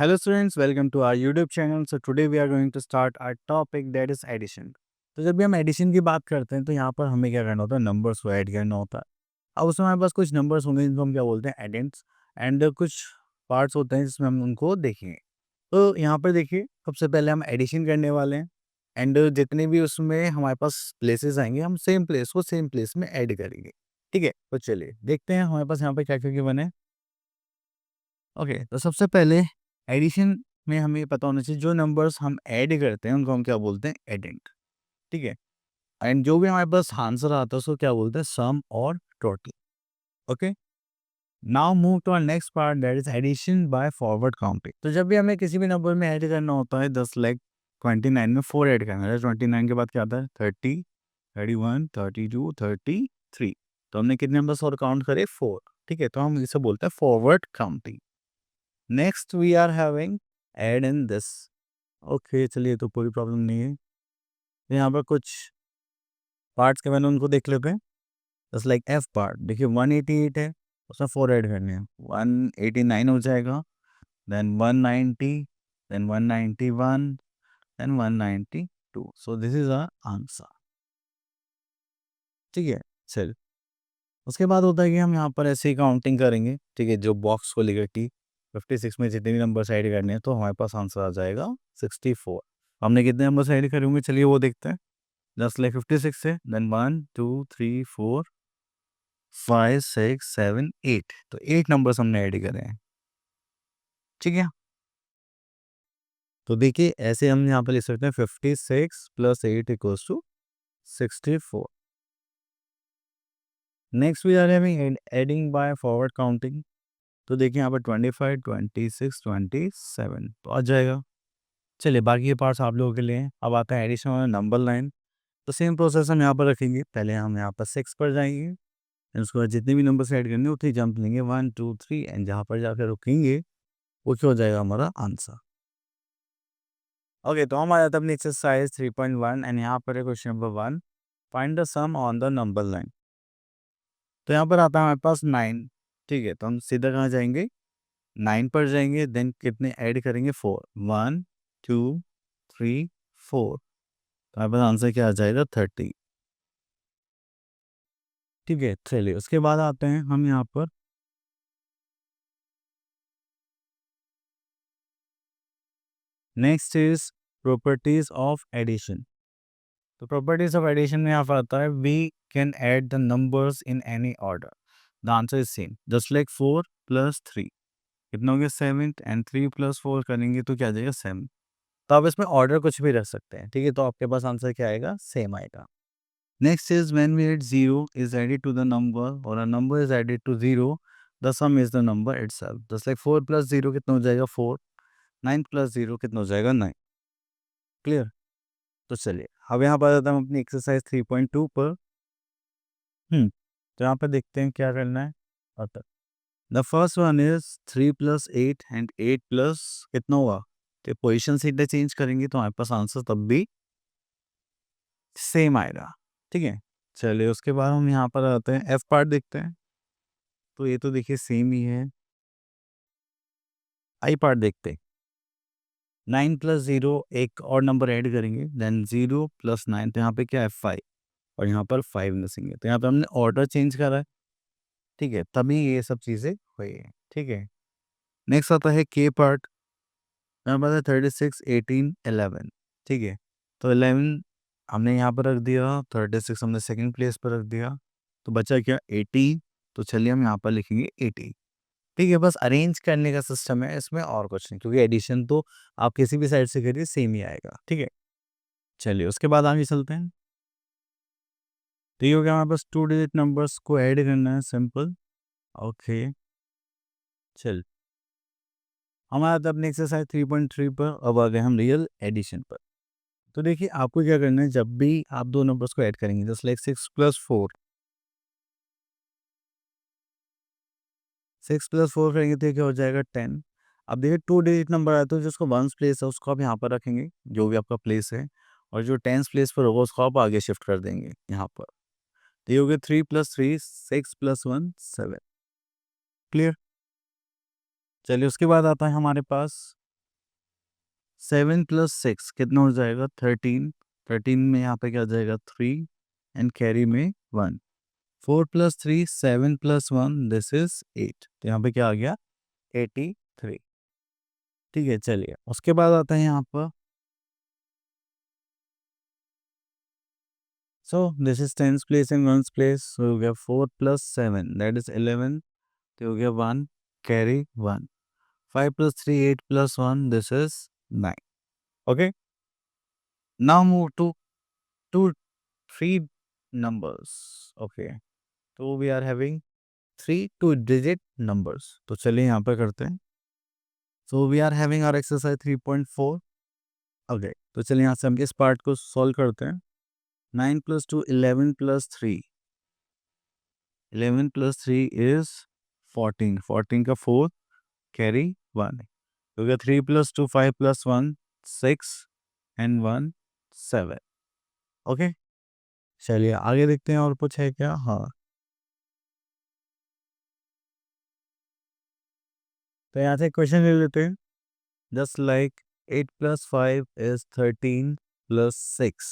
Hello students, welcome to our YouTube channel. So today we are going to start our topic that is addition. तो जब भी हम addition की बात करते हैं तो यहाँ पर हमें क्या करना होता है, नंबर्स को ऐड करना होता है। अब उसमें हमारे पास कुछ नंबर्स होंगे जिनको हम क्या बोलते हैं, एडेंट्स, एंड कुछ पार्ट्स होते हैं जिसमें हम उनको देखेंगे। तो यहाँ पर देखिए, सबसे पहले हम एडिशन करने वाले हैं, एंड जितने भी उसमें हमारे पास प्लेसेस आएंगे हम सेम प्लेस को सेम प्लेस में ऐड करेंगे। ठीक है, तो चलिए देखते हैं हमारे पास यहाँ पर क्या क्या गिवन है। ओके, तो सबसे पहले एडिशन में हमें ये पता होना चाहिए, जो नंबर्स हम ऐड करते हैं उनको हम क्या बोलते हैं, एडेंट। ठीक है, एंड जो भी हमारे पास आंसर आता है उसको क्या बोलते हैं, सम और total. Okay, now move to our next part that is addition by forward counting. तो जब भी हमें किसी भी नंबर में ऐड करना होता है, 10 लाइक 29 में 4 ऐड करना है, 29 के बाद क्या आता है, 30, 31, 32, 33। तो हमने कितने नंबर्स और काउंट करे, 4। ठीक है, तो हम इसे बोलते हैं forward counting. Next we are having add in this. Okay, चलिए, तो कोई प्रॉब्लम नहीं है। तो यहाँ पर कुछ पार्ट्स के मैंने उनको देख लेते हैं। जस्ट लाइक एफ पार्ट, देखिए 188 है, उसमें 4 ऐड करने हैं, 189 हो जाएगा, then 190, then 191, then 192। So this is our answer. ठीक है, चल, उसके बाद होता है कि हम यहाँ पर ऐसे ही काउंटिंग करेंगे। ठीक है, जो बॉक्स को लेकर कि 56 में जितने भी नंबर ऐड करने हैं तो हमारे पास आंसर आ जाएगा 64। हमने कितने नंबर ऐड करे होंगे, चलिए वो देखते हैं। जस्ट लाइक 56 से देन 1 2 3 4 5 6 7 8, तो 8 नंबर्स हमने ऐड करे हैं। ठीक है, तो देखिए ऐसे हम यहाँ पर लिख सकते हैं 56 + 8 = 64। Next we are having adding by forward counting. तो देखिए यहाँ पर 25 26 27 तो आ जाएगा। चलिए, बाकी के पार्ट्स आप लोगों के लिए हैं। अब आता है एडिशन और नंबर लाइन। तो सेम प्रोसेस हम यहाँ पर रखेंगे। पहले हम यहाँ पर 6 पर जाएंगे, फिर उसके बाद जितने भी नंबर ऐड करने उतनी जंप लेंगे, 1 2 3, एंड जहाँ पर जाकर रुकेंगे वो क्या हो जाएगा, हमारा आंसर। ओके, तो हम आ जाते हैं अपनी एक्सरसाइज 3.1, एंड यहाँ पर है question number 1, find the sum on the number line. तो यहाँ पर आता है हमारे पास 9। ठीक है, तो हम सीधा कहाँ जाएंगे, 9 पर जाएंगे, देन कितने ऐड करेंगे, 4, 1 2 3 4। तो हमारे पास आंसर क्या आ जाएगा, 30। ठीक है, चलिए उसके बाद आते हैं हम यहाँ पर next is properties of addition. तो प्रॉपर्टीज ऑफ एडिशन में यहाँ पर आता है, we can add the numbers in any order. The answer is same, just like 4 + 3 कितना हो गया, 7, एंड 3 + 4 करेंगे तो क्या आ जाएगा, 7। तो आप इसमें ऑर्डर कुछ भी रख सकते हैं। ठीक है, तो आपके पास आंसर क्या आएगा, सेम आएगा। Next is when we add 0 is added to the number or a number is added to 0, the sum is the number itself. Just like 4 + 0 कितना हो जाएगा, 4, 9 + 0 कितना हो जाएगा, 9। क्लियर, तो चलिए अब यहाँ पर आ जाता हूँ अपनी एक्सरसाइज 3.2 पर। तो यहाँ पर देखते हैं क्या करना है। आता the first one is 3 + 8 and 8 plus कितना हुआ, तो पोजिशन सीधे चेंज करेंगे तो हमारे पास आंसर तब भी सेम आएगा। ठीक है, चलिए उसके बाद हम यहाँ पर आते हैं, एफ पार्ट देखते हैं। तो ये तो देखिए सेम ही है। आई पार्ट देखते हैं, 9 + 0 एक और नंबर ऐड करेंगे, देन 0 + 9, तो यहाँ पे क्या है, 5, और यहाँ पर 5 मिसिंग है, तो यहाँ पे हमने ऑर्डर चेंज करा है। ठीक है, तभी ये सब चीज़ें हुई है। ठीक है, नेक्स्ट आता है के पार्ट। यहाँ पर है 36 18 11। ठीक है, तो 11 हमने यहाँ पर रख दिया, 36 हमने सेकंड प्लेस पर रख दिया, तो बचा क्या, 80। तो चलिए हम यहाँ पर लिखेंगे 80। ठीक है, बस अरेंज करने का सिस्टम है इसमें, और कुछ नहीं, क्योंकि एडिशन तो आप किसी भी साइड से करिए सेम ही आएगा। ठीक है, चलिए उसके बाद आगे चलते हैं। तो ये हो गया हमारे पास 2 डिजिट नंबर्स को ऐड करना है, सिंपल। ओके, चल, हमारा था अपने एक्सरसाइज 3.3 पर। अब आ गए हम रियल एडिशन पर। तो देखिए आपको क्या करना है, जब भी आप दो नंबर्स को ऐड करेंगे, जस्ट लाइक 6 + 4, 6 + 4 करेंगे तो ये क्या हो जाएगा, 10। अब देखिए 2 डिजिट नंबर आया तो जिसको वंस प्लेस है उसको आप यहाँ पर रखेंगे, जो भी आपका प्लेस है, और जो टेंस प्लेस पर होगा उसको आप आगे शिफ्ट कर देंगे यहाँ पर। तो ये हो गया 3 + 3 6 + 1 7। क्लियर, चलिए उसके बाद आता है हमारे पास 7 प्लस 6 कितना हो जाएगा 13। 13 में यहाँ पे क्या आ जाएगा 3 एंड कैरी में 1। 4 प्लस 3 7 प्लस 1 दिस इज 8। तो यहाँ पे क्या आ गया 83। ठीक है, चलिए उसके बाद आता है यहाँ पर सो this is tens place in ones place. हो गया 4 प्लस 7 दैट इज 11। तो हो गया 1 carry 1। 5 plus 3 8 plus 1 this is 9। Okay, now move to two three numbers. Okay, तो we are having 3 2 digit numbers. तो चलिए यहाँ पे करते हैं। So we are having our exercise 3.4। Okay, तो चलिए यहाँ से हम इस पार्ट को सॉल्व करते हैं। 9 प्लस 2 11 प्लस 3 11 प्लस 3 इज 14। 14 का 4 कैरी 1। तो गया 3 प्लस 2 5 प्लस 1 6 एंड 1 7। ओके, चलिए आगे देखते हैं और कुछ है क्या। हाँ, तो यहाँ से क्वेश्चन ले लेते हैं। Just like 8 plus 5 is 13 plus 6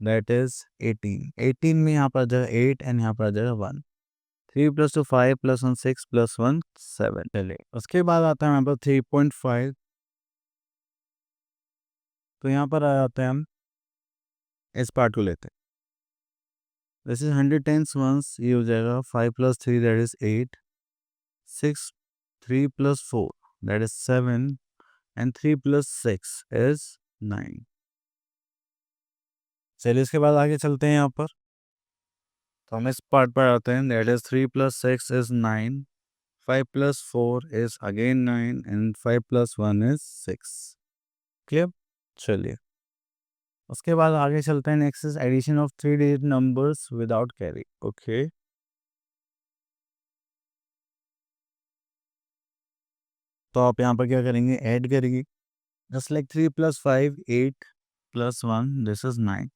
that is 18। 18 में यहाँ पर आ जाएगा 8 एंड यहाँ पर आ जाएगा 1। 3 प्लस 2 5 प्लस 1 6 प्लस 1 7। चलिए उसके बाद आता है यहाँ पर 3.5। तो यहाँ पर आ जाते हैं हम इस पार्ट को लेते हैं। This is 100 tens ones. ये हो जाएगा 5 plus 3 that is 8। 6 3 plus 4 that is 7 and 3 plus 6 is 9। चलिए इसके बाद आगे चलते हैं यहाँ पर। तो हम इस पार्ट पर आते हैं। That is 3 plus 6 is 9। 5 plus 4 is again 9 and 5 plus 1 is 6। Clear. चलिए उसके बाद आगे चलते हैं। Next is addition of 3 digit numbers without carry. Okay, तो आप यहाँ पर क्या करेंगे ऐड करेंगे। Just like 3 plus 5 8 plus 1 this is 9।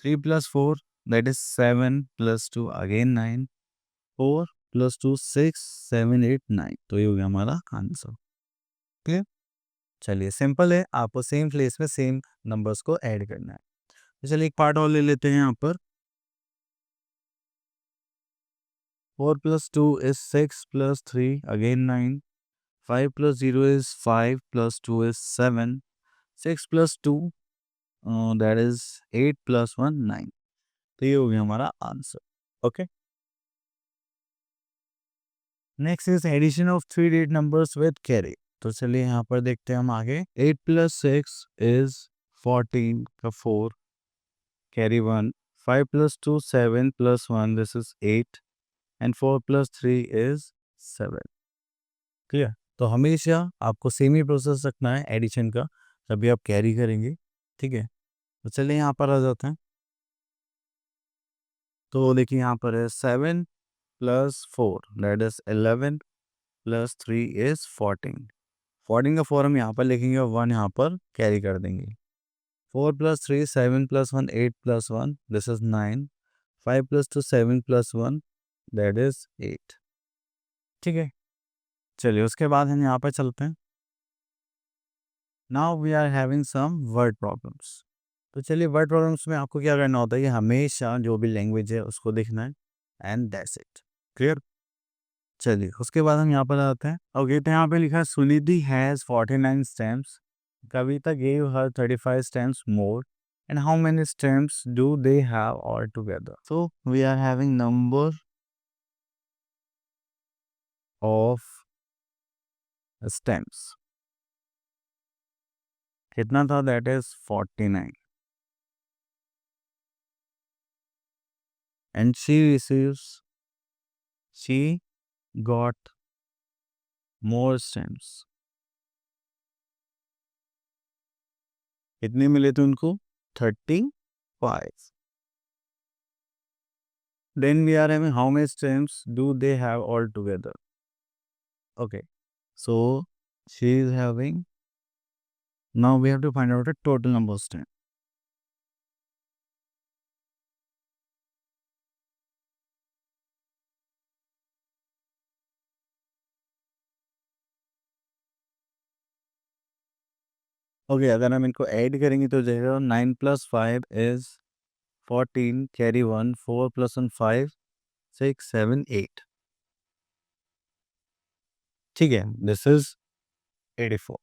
3 plus 4 that is 7 plus 2 again 9। 4 plus 2 6 7 8 9। तो ये हो गया हमारा आंसर। क्लियर। चलिए सिंपल है, आपको सेम प्लेस में सेम नंबर्स को ऐड करना है। तो चलिए एक पार्ट और ले लेते हैं यहाँ पर। 4 plus 2 is 6 plus 3 again 9। 5 plus 0 is 5 plus 2 is 7। 6 plus 2 that is 8 plus 1 9। तो ये हो गया हमारा answer. Okay, next is addition of 3 digit numbers with carry. तो चलिए यहाँ पर देखते हैं हम आगे। 8 प्लस 6 इज 14 का 4 carry 1। 5 plus 2 7 plus 1 this is 8 and 4 plus 3 is 7। Clear. तो हमेशा आपको सेम ही प्रोसेस रखना है एडिशन का जब भी आप कैरी करेंगे। ठीक है, तो चलिए यहाँ पर आ जाते हैं। तो देखिए यहाँ पर है 7 plus 4 that is 11 plus 3 is 14। 14 का 4 हम यहाँ पर लिखेंगे और 1 यहाँ पर कैरी कर देंगे। 4 plus 3 7 plus 1 8 plus 1 this is 9। 5 plus 2 7 plus 1 that is 8। ठीक है, चलिए उसके बाद हम यहाँ पर चलते हैं। Now we are having some word problems. तो चलिए वर्ड प्रॉब्लम्स में आपको क्या करना होता है कि हमेशा जो भी लैंग्वेज है उसको देखना है एंड दैट्स इट। क्लियर। चलिए उसके बाद हम यहाँ पर आते हैं। ओके, तो यहाँ पे लिखा है Sunidhi has 49 stamps. Kavita gave her 35 stamps more. And how many stamps do they have all together? So we are having number of stamps. कितना था? That is 49. And she got more stamps. कितने मिले थे उनको? 35. Then we are having how many stamps do they have all together? Okay, so she is having. Now we have to find out the total number of stamps. Okay, अगर हम इनको add करेंगे तो जाएगा 9 + 5 इज 14, कैरी 1, 4 + 1 5, 6 7 8। ठीक है, this is 84।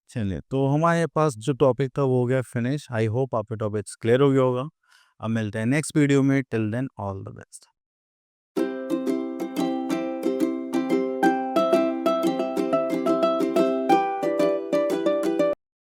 चलिए, तो हमारे पास जो टॉपिक था वो हो गया फिनिश। आई होप आपके टॉपिक्स क्लियर हो गया होगा। अब मिलते हैं नेक्स्ट वीडियो में। Till then all the best.